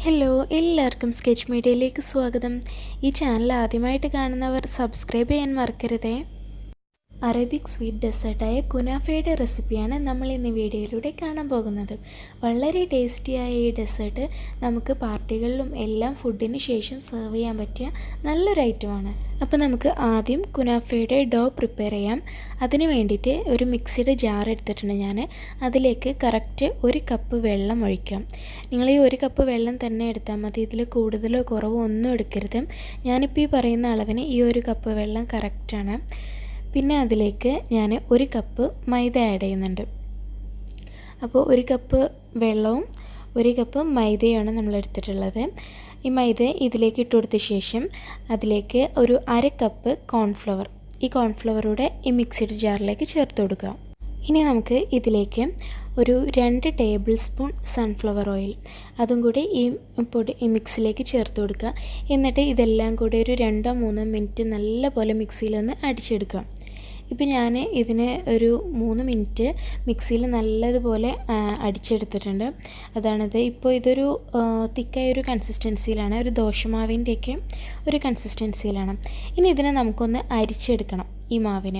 Hello, എല്ലാവർക്കും sketch മീഡിയയിലേക്ക് സ്വാഗതം. ഈ ചാനൽ ആദ്യമായിട്ട് കാണുന്നവർ സബ്സ്ക്രൈബ് ചെയ്യാൻ മറക്കരുതേ. അറബിക് സ്വീറ്റ് ഡെസേർട്ടായ കുനാഫയുടെ റെസിപ്പിയാണ് നമ്മൾ ഇന്ന് വീഡിയോയിലൂടെ കാണാൻ പോകുന്നത്. വളരെ ടേസ്റ്റിയായ ഈ ഡെസേർട്ട് നമുക്ക് പാർട്ടികളിലും എല്ലാം ഫുഡിന് ശേഷം സെർവ് ചെയ്യാൻ പറ്റിയ നല്ലൊരു ഐറ്റമാണ്. അപ്പോൾ നമുക്ക് ആദ്യം കുനാഫയുടെ ഡോ പ്രിപ്പയർ ചെയ്യാം. അതിന് വേണ്ടിയിട്ട് ഒരു മിക്സിയുടെ ജാർ എടുത്തിട്ടുണ്ട് ഞാൻ. അതിലേക്ക് കറക്റ്റ് 1 കപ്പ് വെള്ളം ഒഴിക്കാം. നിങ്ങൾ ഈ 1 കപ്പ് വെള്ളം തന്നെ എടുത്താൽ മതി. ഇതിൽ കൂടുതലോ കുറവോ ഒന്നും എടുക്കരുത്. ഞാനിപ്പോൾ ഈ പറയുന്ന അളവിന് ഈ 1 കപ്പ് വെള്ളം കറക്റ്റാണ്. പിന്നെ അതിലേക്ക് ഞാൻ 1 കപ്പ് മൈദ ആഡ് ചെയ്യുന്നുണ്ട്. അപ്പോൾ 1 കപ്പ് വെള്ളവും 1 കപ്പ് മൈദയുമാണ് നമ്മൾ എടുത്തിട്ടുള്ളത്. ഈ മൈദ ഇതിലേക്ക് ഇട്ട് കൊടുത്ത ശേഷം അതിലേക്ക് ഒരു 1/2 കപ്പ് കോൺഫ്ലവർ, ഈ കോൺഫ്ലവറൂടെ ഈ മിക്സിയുടെ ജാറിലേക്ക് ചേർത്ത് കൊടുക്കുക. ഇനി നമുക്ക് ഇതിലേക്ക് ഒരു 2 ടേബിൾ സ്പൂൺ സൺഫ്ലവർ ഓയിൽ അതും കൂടി ഈ മിക്സിലേക്ക് ചേർത്ത് കൊടുക്കുക. എന്നിട്ട് ഇതെല്ലാം കൂടി ഒരു 2-3 മിനിറ്റ് നല്ലപോലെ മിക്സിയിലൊന്ന് അടിച്ചെടുക്കുക. ഇപ്പോൾ ഞാൻ ഇതിന് ഒരു 3 മിനിറ്റ് മിക്സിയിൽ നല്ലതുപോലെ അടിച്ചെടുത്തിട്ടുണ്ട്. അതാണിത്. ഇപ്പോൾ ഇതൊരു തിക്കായൊരു കൺസിസ്റ്റൻസിയിലാണ്, ഒരു ദോശമാവിൻ്റെയൊക്കെ ഒരു കൺസിസ്റ്റൻസിയിലാണ്. ഇനി ഇതിനെ നമുക്കൊന്ന് അരിച്ചെടുക്കണം. ഈ മാവിന്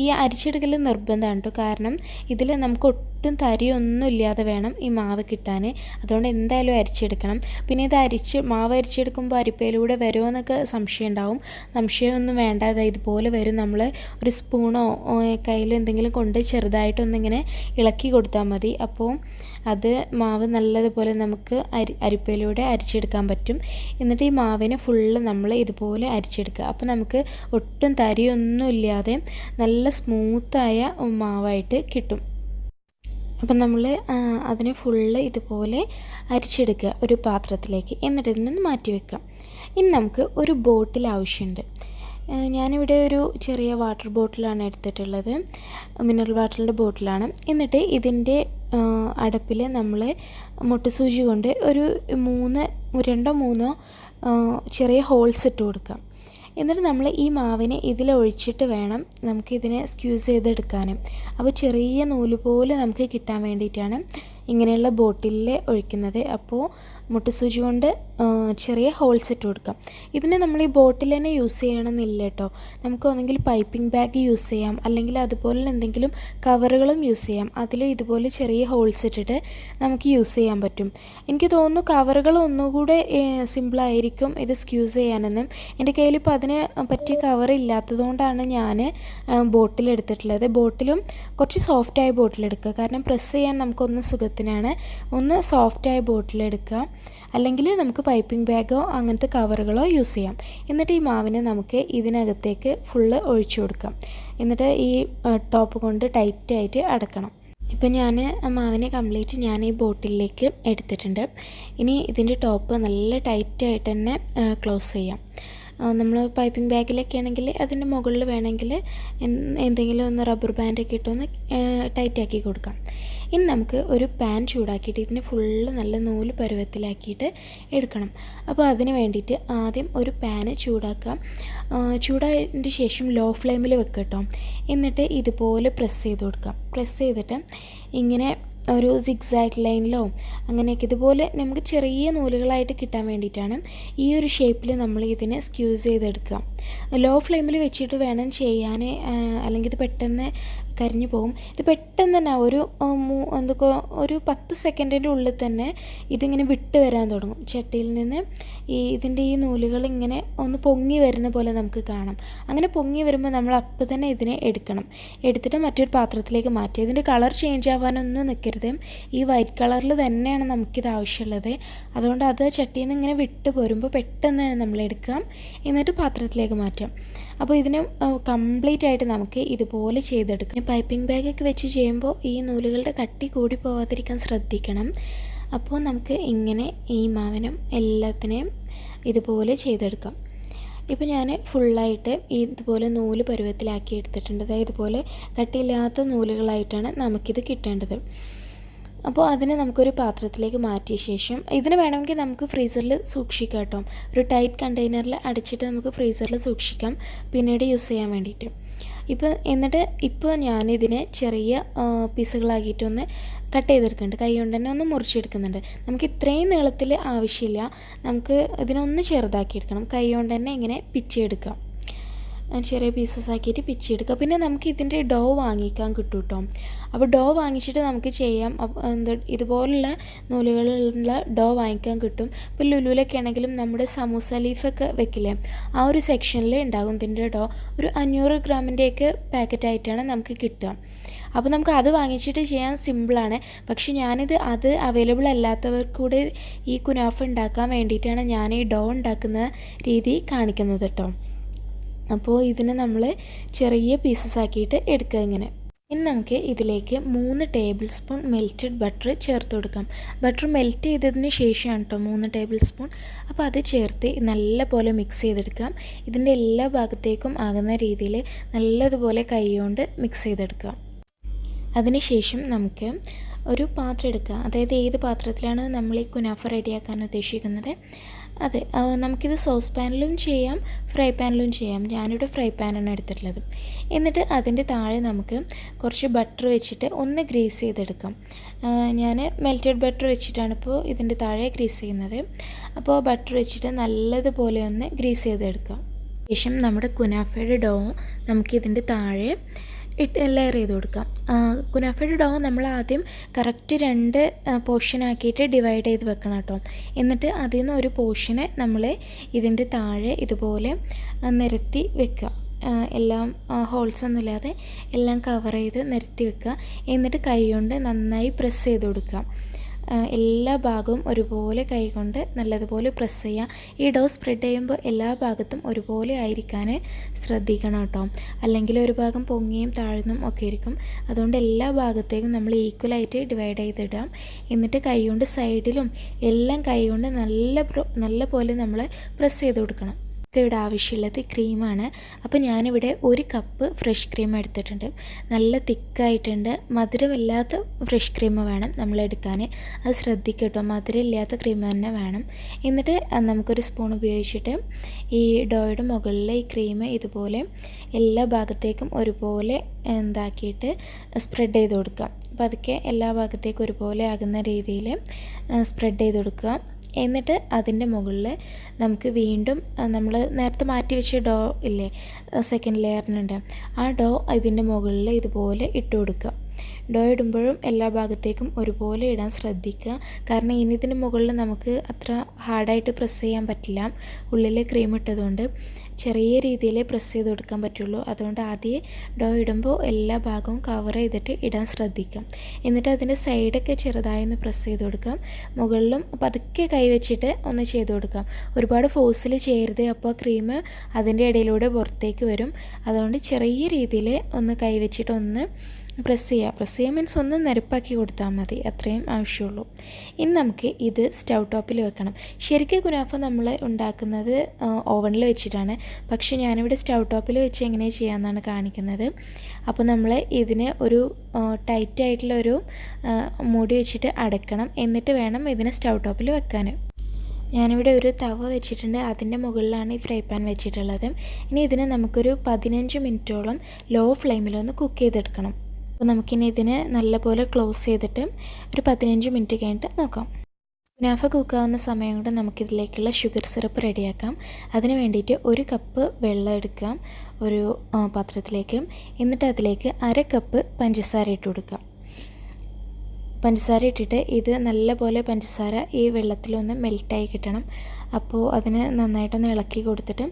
ഈ അരിച്ചെടുക്കൽ നിർബന്ധമാണ് കേട്ടോ. കാരണം ഇതിൽ നമുക്ക് ഒട്ടും തരിയൊന്നും ഇല്ലാതെ വേണം ഈ മാവ് കിട്ടാൻ. അതുകൊണ്ട് എന്തായാലും അരിച്ചെടുക്കണം. പിന്നെ ഇത് മാവ് അരിച്ചെടുക്കുമ്പോൾ അരിപ്പയിലൂടെ വരുമോ എന്നൊക്കെ സംശയം ഉണ്ടാവും. സംശയമൊന്നും വേണ്ട. ഇതുപോലെ വരും. നമ്മൾ ഒരു സ്പൂണോ കയ്യിലോ എന്തെങ്കിലും കൊണ്ട് ചെറുതായിട്ടൊന്നിങ്ങനെ ഇളക്കി കൊടുത്താൽ മതി. അപ്പോൾ അത് മാവ് നല്ലതുപോലെ നമുക്ക് അരിപ്പയിലൂടെ അരിച്ചെടുക്കാൻ പറ്റും. എന്നിട്ട് ഈ മാവിനെ ഫുള്ള് നമ്മൾ ഇതുപോലെ അരിച്ചെടുക്കുക. അപ്പോൾ നമുക്ക് ഒട്ടും തരിയൊന്നും ഇല്ലാതെ നല്ല സ്മൂത്തായ മാവായിട്ട് കിട്ടും. അപ്പം നമ്മൾ അതിനെ ഫുള്ള് ഇതുപോലെ അരിച്ചെടുക്കുക ഒരു പാത്രത്തിലേക്ക്. എന്നിട്ട് ഇതിനൊന്ന് മാറ്റി വെക്കാം. ഇനി നമുക്ക് ഒരു ബോട്ടിൽ ആവശ്യമുണ്ട്. ഞാനിവിടെ ഒരു ചെറിയ വാട്ടർ ബോട്ടിലാണ് എടുത്തിട്ടുള്ളത്, മിനറൽ വാട്ടറിൻ്റെ ബോട്ടിലാണ്. എന്നിട്ട് ഇതിൻ്റെ അടപ്പിൽ നമ്മൾ മുട്ടുസൂചി കൊണ്ട് ഒരു 2-3 ചെറിയ ഹോൾസ് ഇട്ട് കൊടുക്കാം. എന്നിട്ട് നമ്മൾ ഈ മാവിനെ ഇതിലൊഴിച്ചിട്ട് വേണം നമുക്കിതിനെ സ്ക്യൂസ് ചെയ്തെടുക്കാനും. അപ്പോൾ ചെറിയ നൂല് പോലെ നമുക്ക് കിട്ടാൻ വേണ്ടിയിട്ടാണ് ഇങ്ങനെയുള്ള ബോട്ടിലിൽ ഒഴിക്കുന്നത്. അപ്പോൾ മുട്ടുസൂചി കൊണ്ട് ചെറിയ ഹോൾസ് ഇട്ട് കൊടുക്കാം. ഇതിന് നമ്മൾ ഈ ബോട്ടിൽ തന്നെ യൂസ് ചെയ്യണമെന്നില്ല കേട്ടോ. നമുക്ക് ഒന്നെങ്കിൽ പൈപ്പിംഗ് ബാഗ് യൂസ് ചെയ്യാം, അല്ലെങ്കിൽ അതുപോലെ എന്തെങ്കിലും കവറുകളും യൂസ് ചെയ്യാം. അതിലും ഇതുപോലെ ചെറിയ ഹോൾസ് ഇട്ടിട്ട് നമുക്ക് യൂസ് ചെയ്യാൻ പറ്റും. എനിക്ക് തോന്നുന്നു കവറുകൾ ഒന്നുകൂടെ സിമ്പിളായിരിക്കും ഇത് സ്ക്യൂസ് ചെയ്യാനെന്നും. എൻ്റെ കയ്യിൽ ഇപ്പോൾ അതിന് പറ്റിയ കവർ ഇല്ലാത്തതുകൊണ്ടാണ് ഞാൻ ബോട്ടിലെടുത്തിട്ടുള്ളത്. ബോട്ടിലും കുറച്ച് സോഫ്റ്റായ ബോട്ടിലെടുക്കുക. കാരണം പ്രസ് ചെയ്യാൻ നമുക്കൊന്ന് സുഖത്തിനാണ്. ഒന്ന് സോഫ്റ്റായ ബോട്ടിലെടുക്കുക. അല്ലെങ്കിൽ നമുക്ക് പൈപ്പിംഗ് ബാഗോ അങ്ങനത്തെ കവറുകളോ യൂസ് ചെയ്യാം. എന്നിട്ട് ഈ മാവിനെ നമുക്ക് ഇതിനകത്തേക്ക് ഫുള്ള് ഒഴിച്ചു കൊടുക്കാം. എന്നിട്ട് ഈ ടോപ്പ് കൊണ്ട് ടൈറ്റായിട്ട് അടക്കണം. ഇപ്പം ഞാൻ മാവിനെ കംപ്ലീറ്റ് ഞാൻ ഈ ബോട്ടിലേക്ക് എടുത്തിട്ടുണ്ട്. ഇനി ഇതിൻ്റെ ടോപ്പ് നല്ല ടൈറ്റായിട്ട് തന്നെ ക്ലോസ് ചെയ്യാം. നമ്മൾ പൈപ്പിംഗ് ബാഗിലൊക്കെ ആണെങ്കിൽ അതിൻ്റെ മുകളിൽ വേണമെങ്കിൽ എന്തെങ്കിലും ഒന്ന് റബ്ബർ ബാൻഡൊക്കെ ഇട്ടൊന്ന് ടൈറ്റാക്കി കൊടുക്കാം. ഇനി നമുക്ക് ഒരു പാൻ ചൂടാക്കിയിട്ട് ഇതിന് ഫുള്ള് നല്ല നൂല് പരുവത്തിലാക്കിയിട്ട് എടുക്കണം. അപ്പോൾ അതിന് വേണ്ടിയിട്ട് ആദ്യം ഒരു പാന് ചൂടാക്കാം. ചൂടായതിന് ശേഷം ലോ ഫ്ലെയിമിൽ വെക്കുക കേട്ടോ. എന്നിട്ട് ഇതുപോലെ പ്രസ് ചെയ്ത് കൊടുക്കാം. പ്രസ് ചെയ്തിട്ട് ഇങ്ങനെ ഒരു സിഗ്സാഗ് ലൈനിലോ അങ്ങനെയൊക്കെ ഇതുപോലെ നമുക്ക് ചെറിയ നൂലുകളായിട്ട് കിട്ടാൻ വേണ്ടിയിട്ടാണ് ഈ ഒരു ഷേപ്പിൽ നമ്മൾ ഇതിനെ സ്ക്യൂസ് ചെയ്തെടുക്കുക. ലോ ഫ്ലെയിമിൽ വെച്ചിട്ട് വേണം ചെയ്യാൻ, അല്ലെങ്കിൽ ഇത് പെട്ടെന്ന് കരിഞ്ഞു പോകും. ഇത് പെട്ടെന്ന് തന്നെ ഒരു 10 സെക്കൻഡിൻ്റെ ഉള്ളിൽ തന്നെ ഇതിങ്ങനെ വിട്ട് വരാൻ തുടങ്ങും. ചട്ടിയിൽ നിന്ന് ഇതിൻ്റെ ഈ നൂലുകൾ ഇങ്ങനെ ഒന്ന് പൊങ്ങി വരുന്ന പോലെ നമുക്ക് കാണാം. അങ്ങനെ പൊങ്ങി വരുമ്പോൾ നമ്മൾ അപ്പോൾ തന്നെ ഇതിനെ എടുക്കണം. എടുത്തിട്ട് മറ്റൊരു പാത്രത്തിലേക്ക് മാറ്റി. ഇതിൻ്റെ കളർ ചേഞ്ച് ആവാനൊന്നും നിൽക്കരുത്. ഈ വൈറ്റ് കളറിൽ തന്നെയാണ് നമുക്കിത് ആവശ്യമുള്ളത്. അതുകൊണ്ട് അത് ചട്ടിയിൽ നിന്ന് ഇങ്ങനെ വിട്ട് പോരുമ്പോൾ പെട്ടെന്ന് തന്നെ നമ്മൾ എടുക്കാം. എന്നിട്ട് പാത്രത്തിലേക്ക് മാറ്റാം. അപ്പോൾ ഇതിന് കംപ്ലീറ്റ് ആയിട്ട് നമുക്ക് ഇതുപോലെ ചെയ്തെടുക്കണം. പൈപ്പിംഗ് ബാഗൊക്കെ വെച്ച് ചെയ്യുമ്പോൾ ഈ നൂലുകളുടെ കട്ടി കൂടി പോവാതിരിക്കാൻ ശ്രദ്ധിക്കണം. അപ്പോൾ നമുക്ക് ഇങ്ങനെ ഈ മാവിനും എല്ലാത്തിനെയും ഇതുപോലെ ചെയ്തെടുക്കാം. ഇപ്പോൾ ഞാൻ ഫുള്ളായിട്ട് ഇതുപോലെ നൂല് പരുവത്തിലാക്കി എടുത്തിട്ടുണ്ട്. അതായത് ഇതുപോലെ കട്ടിയില്ലാത്ത നൂലുകളായിട്ടാണ് നമുക്കിത് കിട്ടേണ്ടത്. അപ്പോൾ അതിനെ നമുക്കൊരു പാത്രത്തിലേക്ക് മാറ്റിയ ശേഷം ഇതിന് വേണമെങ്കിൽ നമുക്ക് ഫ്രീസറിൽ സൂക്ഷിക്കാം കേട്ടോ. ഒരു ടൈറ്റ് കണ്ടെയ്നറിൽ അടച്ചിട്ട് നമുക്ക് ഫ്രീസറിൽ സൂക്ഷിക്കാം പിന്നീട് യൂസ് ചെയ്യാൻ വേണ്ടിയിട്ട്. ഇപ്പോൾ ഞാനിതിനെ ചെറിയ പീസുകളാക്കിയിട്ടൊന്ന് കട്ട് ചെയ്തെടുക്കുന്നുണ്ട്. കൈ കൊണ്ട് തന്നെ ഒന്ന് മുറിച്ചെടുക്കുന്നുണ്ട്. നമുക്ക് ഇത്രയും നീളത്തിൽ ആവശ്യമില്ല, നമുക്ക് ഇതിനൊന്ന് ചെറുതാക്കിയെടുക്കണം. കൈ കൊണ്ട് തന്നെ ഇങ്ങനെ പിച്ചെടുക്കാം, ചെറിയ പീസസ് ആക്കിയിട്ട് പിച്ചെടുക്കുക. പിന്നെ നമുക്ക് ഇതിൻ്റെ ഡോ വാങ്ങിക്കാൻ കിട്ടും കേട്ടോ. അപ്പോൾ ഡോ വാങ്ങിച്ചിട്ട് നമുക്ക് ചെയ്യാം. ഇതുപോലുള്ള നൂലുകളുള്ള ഡോ വാങ്ങിക്കാൻ കിട്ടും. ഇപ്പോൾ ലുലുവിലൊക്കെ ആണെങ്കിലും നമ്മുടെ സമൂസ ലീഫൊക്കെ വെക്കില്ലേ, ആ ഒരു സെക്ഷനിൽ ഉണ്ടാകും ഇതിൻ്റെ ഡോ. ഒരു 500 ഗ്രാമിൻ്റെയൊക്കെ പാക്കറ്റായിട്ടാണ് നമുക്ക് കിട്ടുക. അപ്പോൾ നമുക്ക് അത് വാങ്ങിച്ചിട്ട് ചെയ്യാൻ സിമ്പിളാണ്. പക്ഷേ അത് അവൈലബിൾ അല്ലാത്തവർക്ക് കൂടെ ഈ കുനാഫ ഉണ്ടാക്കാൻ വേണ്ടിയിട്ടാണ് ഞാൻ ഈ ഡോ ഉണ്ടാക്കുന്ന രീതി കാണിക്കുന്നത് കേട്ടോ. അപ്പോൾ ഇതിനെ നമ്മൾ ചെറിയ പീസസ് ആക്കിയിട്ട് എടുക്കുക ഇങ്ങനെ. ഇനി നമുക്ക് ഇതിലേക്ക് 3 ടേബിൾ സ്പൂൺ മെൽറ്റഡ് ബട്ടർ ചേർത്ത് കൊടുക്കാം. ബട്ടർ മെൽറ്റ് ചെയ്തതിന് ശേഷമാണ് കേട്ടോ 3 ടേബിൾ സ്പൂൺ. അപ്പോൾ അത് ചേർത്ത് നല്ലപോലെ മിക്സ് ചെയ്തെടുക്കാം. ഇതിൻ്റെ എല്ലാ ഭാഗത്തേക്കും ആകുന്ന രീതിയിൽ നല്ലതുപോലെ കൈകൊണ്ട് മിക്സ് ചെയ്തെടുക്കാം. അതിനുശേഷം നമുക്ക് ഒരു പാത്രം എടുക്കുക. അതായത് ഏത് പാത്രത്തിലാണ് നമ്മൾ ഈ കുനാഫ റെഡിയാക്കാൻ ഉദ്ദേശിക്കുന്നത് അതെ, നമുക്കിത് സോസ് പാനിലും ചെയ്യാം, ഫ്രൈ പാനിലും ചെയ്യാം. ഞാനിവിടെ ഫ്രൈ പാനാണ് എടുത്തിട്ടുള്ളത്. എന്നിട്ട് അതിൻ്റെ താഴെ നമുക്ക് കുറച്ച് ബട്ടർ വെച്ചിട്ട് ഒന്ന് ഗ്രീസ് ചെയ്തെടുക്കാം. ഞാൻ മെൽറ്റഡ് ബട്ടർ വെച്ചിട്ടാണ് ഇപ്പോൾ ഇതിൻ്റെ താഴെ ഗ്രീസ് ചെയ്യുന്നത്. അപ്പോൾ ബട്ടർ വെച്ചിട്ട് നല്ലതുപോലെ ഒന്ന് ഗ്രീസ് ചെയ്തെടുക്കാം. ശേഷം നമ്മുടെ കുനാഫയുടെ ഡോ നമുക്കിതിൻ്റെ താഴെ ലെയർ ചെയ്ത് കൊടുക്കാം. കുനാഫയുടെ ഡോ നമ്മൾ ആദ്യം കറക്റ്റ് 2 പോർഷനാക്കിയിട്ട് ഡിവൈഡ് ചെയ്ത് വെക്കണം കേട്ടോ. എന്നിട്ട് അതിൽ നിന്ന് ഒരു പോർഷനെ നമ്മൾ ഇതിൻ്റെ താഴെ ഇതുപോലെ നിരത്തി വെക്കുക. എല്ലാം ഹോൾസൊന്നും ഇല്ലാതെ എല്ലാം കവർ ചെയ്ത് നിരത്തി വെക്കുക. എന്നിട്ട് കൈ കൊണ്ട് നന്നായി പ്രസ് ചെയ്ത് കൊടുക്കുക. എല്ലാ ഭാഗവും ഒരുപോലെ കൈകൊണ്ട് നല്ലതുപോലെ പ്രസ് ചെയ്യുക. ഈ ഡോ സ്പ്രെഡ് ചെയ്യുമ്പോൾ എല്ലാ ഭാഗത്തും ഒരുപോലെ ആയിരിക്കാൻ ശ്രദ്ധിക്കണം കേട്ടോ. അല്ലെങ്കിൽ ഒരു ഭാഗം പൊങ്ങിയും താഴ്ന്നും ഒക്കെ ഇരിക്കും. അതുകൊണ്ട് എല്ലാ ഭാഗത്തേക്കും നമ്മൾ ഈക്വലായിട്ട് ഡിവൈഡ് ചെയ്തിടാം. എന്നിട്ട് കൈകൊണ്ട് സൈഡിലും എല്ലാം കൈകൊണ്ട് നല്ല പോലെ നമ്മൾ പ്രസ് ചെയ്ത് കൊടുക്കണം. ഇവിടെ ആവശ്യമുള്ളത് ക്രീമാണ്. അപ്പോൾ ഞാനിവിടെ 1 കപ്പ് ഫ്രഷ് ക്രീം എടുത്തിട്ടുണ്ട്. നല്ല തിക്കായിട്ടുണ്ട്. മധുരമില്ലാത്ത ഫ്രഷ് ക്രീം വേണം നമ്മൾ എടുക്കാൻ. അത് ശ്രദ്ധിക്കട്ടോ, മധുരമില്ലാത്ത ക്രീം തന്നെ വേണം. എന്നിട്ട് നമുക്കൊരു സ്പൂൺ ഉപയോഗിച്ചിട്ട് ഈ ഡോയുടെ മുകളിൽ ഈ ക്രീം ഇതുപോലെ എല്ലാ ഭാഗത്തേക്കും ഒരുപോലെ എന്താക്കിയിട്ട് സ്പ്രെഡ് ചെയ്ത് കൊടുക്കുക. അപ്പോൾ അതൊക്കെ എല്ലാ ഭാഗത്തേക്കും ഒരുപോലെ ആകുന്ന രീതിയിൽ സ്പ്രെഡ് ചെയ്ത് കൊടുക്കുക. എന്നിട്ട് അതിൻ്റെ മുകളിൽ നമുക്ക് വീണ്ടും നമ്മൾ നേരത്തെ മാറ്റി വെച്ച ഡോ ഇല്ലേ, സെക്കൻഡ് ലെയറിനുണ്ട്, ആ ഡോ ഇതിൻ്റെ മുകളിൽ ഇതുപോലെ ഇട്ട് കൊടുക്കുക. ഡോ ഇടുമ്പോഴും എല്ലാ ഭാഗത്തേക്കും ഒരുപോലെ ഇടാൻ ശ്രദ്ധിക്കുക. കാരണം ഇനി ഇതിന് മുകളിൽ നമുക്ക് അത്ര ഹാർഡായിട്ട് പ്രസ് ചെയ്യാൻ പറ്റില്ല. ഉള്ളിൽ ക്രീം ഇട്ടതുകൊണ്ട് ചെറിയ രീതിയിൽ പ്രസ് ചെയ്ത് കൊടുക്കാൻ പറ്റുള്ളൂ. അതുകൊണ്ട് ആദ്യം ഡോ ഇടുമ്പോൾ എല്ലാ ഭാഗവും കവർ ചെയ്തിട്ട് ഇടാൻ ശ്രദ്ധിക്കാം. എന്നിട്ട് അതിൻ്റെ സൈഡൊക്കെ ചെറുതായി ഒന്ന് പ്രസ് ചെയ്ത് കൊടുക്കാം. മുകളിലും പതുക്കെ കൈ വെച്ചിട്ട് ഒന്ന് ചെയ്ത് കൊടുക്കാം. ഒരുപാട് ഫോഴ്സിൽ ചെയ്യരുത്, അപ്പോൾ ക്രീം അതിൻ്റെ ഇടയിലൂടെ പുറത്തേക്ക് വരും. അതുകൊണ്ട് ചെറിയ രീതിയിൽ ഒന്ന് കൈ വെച്ചിട്ട് ഒന്ന് പ്രസ് ചെയ്യുക മീൻസ് ഒന്ന് നിരപ്പാക്കി കൊടുത്താൽ മതി, അത്രയും ആവശ്യമുള്ളൂ. ഇനി നമുക്ക് ഇത് സ്റ്റൗ ടോപ്പിൽ വെക്കണം. ശരിക്കും കുനാഫ നമ്മൾ ഉണ്ടാക്കുന്നത് ഓവനിൽ വെച്ചിട്ടാണ്. പക്ഷേ ഞാനിവിടെ സ്റ്റൗ ടോപ്പിൽ വെച്ച് എങ്ങനെ ചെയ്യാമെന്നാണ് കാണിക്കുന്നത്. അപ്പോൾ നമ്മൾ ഇതിന് ഒരു ടൈറ്റായിട്ടുള്ളൊരു മൂടി വെച്ചിട്ട് അടയ്ക്കണം. എന്നിട്ട് വേണം ഇതിനെ സ്റ്റൗ ടോപ്പിൽ വെക്കാൻ. ഞാനിവിടെ ഒരു തവ വെച്ചിട്ടുണ്ട്. അതിൻ്റെ മുകളിലാണ് ഈ ഫ്രൈ പാൻ വെച്ചിട്ടുള്ളത്. ഇനി ഇതിനെ നമുക്കൊരു 15 മിനിറ്റോളം ലോ ഫ്ലെയിമിലൊന്ന് കുക്ക് ചെയ്തെടുക്കണം. അപ്പോൾ നമുക്കിനി ഇതിനെ നല്ലപോലെ ക്ലോസ് ചെയ്തിട്ട് ഒരു 15 മിനിറ്റ് കഴിഞ്ഞിട്ട് നോക്കാം. കുനാഫ കുക്കാവുന്ന സമയം കൊണ്ട് നമുക്കിതിലേക്കുള്ള ഷുഗർ സിറപ്പ് റെഡിയാക്കാം. അതിന് വേണ്ടിയിട്ട് 1 കപ്പ് വെള്ളം എടുക്കാം ഒരു പാത്രത്തിലേക്ക്. എന്നിട്ട് അതിലേക്ക് 1/2 കപ്പ് പഞ്ചസാര ഇട്ട് കൊടുക്കാം. പഞ്ചസാര ഇട്ടിട്ട് ഇത് നല്ലപോലെ പഞ്ചസാര ഈ വെള്ളത്തിലൊന്ന് മെൽറ്റായി കിട്ടണം. അപ്പോൾ അതിന് നന്നായിട്ടൊന്ന് ഇളക്കി കൊടുത്തിട്ട്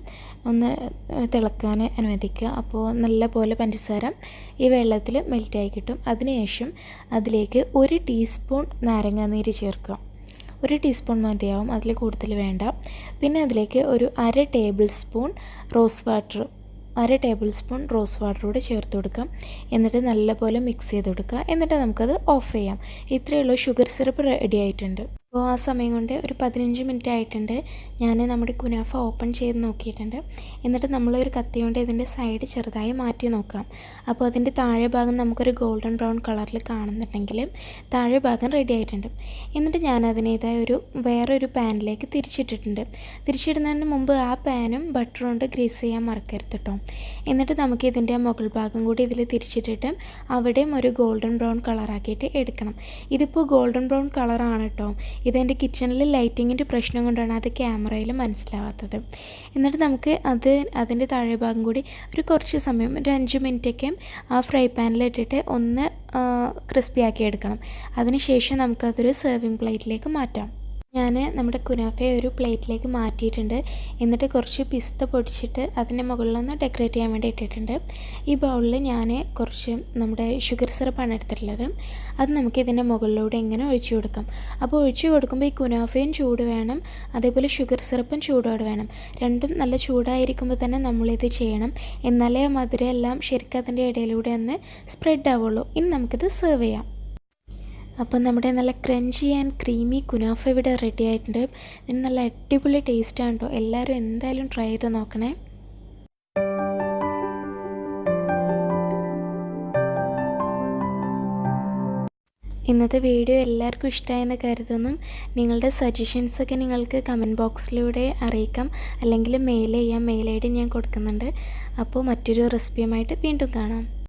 ഒന്ന് തിളക്കാൻ അനുവദിക്കുക. അപ്പോൾ നല്ലപോലെ പഞ്ചസാര ഈ വെള്ളത്തിൽ മെൽറ്റായി കിട്ടും. അതിനുശേഷം അതിലേക്ക് 1 ടീസ്പൂൺ നാരങ്ങാനീര് ചേർക്കുക. 1 ടീസ്പൂൺ മതിയാവും, അതിൽ കൂടുതൽ വേണ്ട. പിന്നെ അതിലേക്ക് ഒരു 1/2 ടേബിൾ സ്പൂൺ റോസ് വാട്ടർ കൂടെ ചേർത്ത് കൊടുക്കാം. എന്നിട്ട് നല്ലപോലെ മിക്സ് ചെയ്ത് കൊടുക്കുക. എന്നിട്ട് നമുക്കത് ഓഫ് ചെയ്യാം. ഇത്രയേ ഉള്ളൂ, ഷുഗർ സിറപ്പ് റെഡി ആയിട്ടുണ്ട്. അപ്പോൾ ആ സമയം കൊണ്ട് ഒരു 15 മിനിറ്റ് ആയിട്ടുണ്ട്. ഞാൻ നമ്മുടെ കുനാഫ ഓപ്പൺ ചെയ്ത് നോക്കിയിട്ടുണ്ട്. എന്നിട്ട് നമ്മളൊരു കത്തി കൊണ്ട് ഇതിൻ്റെ സൈഡ് ചെറുതായി മാറ്റി നോക്കാം. അപ്പോൾ അതിൻ്റെ താഴെ ഭാഗം നമുക്കൊരു ഗോൾഡൻ ബ്രൗൺ കളറിൽ കാണുന്നുണ്ടെങ്കിൽ താഴെ ഭാഗം റെഡി ആയിട്ടുണ്ട്. എന്നിട്ട് ഞാൻ അതിനേതായ വേറൊരു പാനിലേക്ക് തിരിച്ചിട്ടിട്ടുണ്ട്. തിരിച്ചിടുന്നതിന് മുമ്പ് ആ പാനും ബട്ടർ കൊണ്ട് ഗ്രീസ് ചെയ്യാൻ മറക്കരുത് കേട്ടോ. എന്നിട്ട് നമുക്ക് ഇതിൻ്റെ മുകൾ ഭാഗം കൂടി ഇതിൽ തിരിച്ചിട്ടിട്ട് അവിടെയും ഒരു ഗോൾഡൻ ബ്രൗൺ കളറാക്കിയിട്ട് എടുക്കണം. ഇതിപ്പോൾ ഗോൾഡൻ ബ്രൗൺ കളറാണ് കേട്ടോ. ഇതെൻ്റെ കിച്ചണിൽ ലൈറ്റിങ്ങിൻ്റെ പ്രശ്നം കൊണ്ടാണ് അത് ക്യാമറയിൽ മനസ്സിലാവാത്തത്. എന്നിട്ട് നമുക്ക് അതിൻ്റെ താഴെ ഭാഗം കൂടി ഒരു കുറച്ച് സമയം ഒരു 5 മിനിറ്റൊക്കെ ആ ഫ്രൈ പാനിലിട്ടിട്ട് ഒന്ന് ക്രിസ്പിയാക്കി എടുക്കണം. അതിനുശേഷം നമുക്കതൊരു സെർവിങ് പ്ലേറ്റിലേക്ക് മാറ്റാം. ഞാൻ നമ്മുടെ കുനാഫയെ ഒരു പ്ലേറ്റിലേക്ക് മാറ്റിയിട്ടുണ്ട്. എന്നിട്ട് കുറച്ച് പിസ്ത പൊടിച്ചിട്ട് അതിൻ്റെ മുകളിലൊന്ന് ഡെക്കറേറ്റ് ചെയ്യാൻ വേണ്ടി ഇട്ടിട്ടുണ്ട്. ഈ ബൗളിൽ ഞാൻ കുറച്ച് നമ്മുടെ ഷുഗർ സിറപ്പാണ് എടുത്തിട്ടുള്ളത്. അത് നമുക്ക് ഇതിൻ്റെ മുകളിലൂടെ ഇങ്ങനെ ഒഴിച്ചു കൊടുക്കാം. അപ്പോൾ ഒഴിച്ചു കൊടുക്കുമ്പോൾ ഈ കുനാഫയും ചൂട് വേണം, അതേപോലെ ഷുഗർ സിറപ്പും ചൂടോടെ വേണം. രണ്ടും നല്ല ചൂടായിരിക്കുമ്പോൾ തന്നെ നമ്മളിത് ചെയ്യണം. എന്നാലേ മധുരം എല്ലാം ശരിക്കും അതിൻ്റെ ഇടയിലൂടെ ഒന്ന് സ്പ്രെഡ് ആവുള്ളൂ. ഇനി നമുക്കിത് സെർവ് ചെയ്യാം. അപ്പം നമ്മുടെ നല്ല ക്രഞ്ചി ആൻഡ് ക്രീമി കുനാഫ ഇവിടെ റെഡി ആയിട്ടുണ്ട്. ഇതിന് നല്ല അടിപൊളി ടേസ്റ്റാണ് കേട്ടോ. എല്ലാവരും എന്തായാലും ട്രൈ ചെയ്ത് നോക്കണേ. ഇന്നത്തെ വീഡിയോ എല്ലാവർക്കും ഇഷ്ടമായെന്ന് കരുതുന്നു. നിങ്ങളുടെ സജഷൻസൊക്കെ നിങ്ങൾക്ക് കമൻറ്റ് ബോക്സിലൂടെ അറിയിക്കാം, അല്ലെങ്കിൽ മെയിൽ ചെയ്യാം. മെയിൽ ഐ ഡി ഞാൻ കൊടുക്കുന്നുണ്ട്. അപ്പോൾ മറ്റൊരു റെസിപ്പിയുമായിട്ട് വീണ്ടും കാണാം.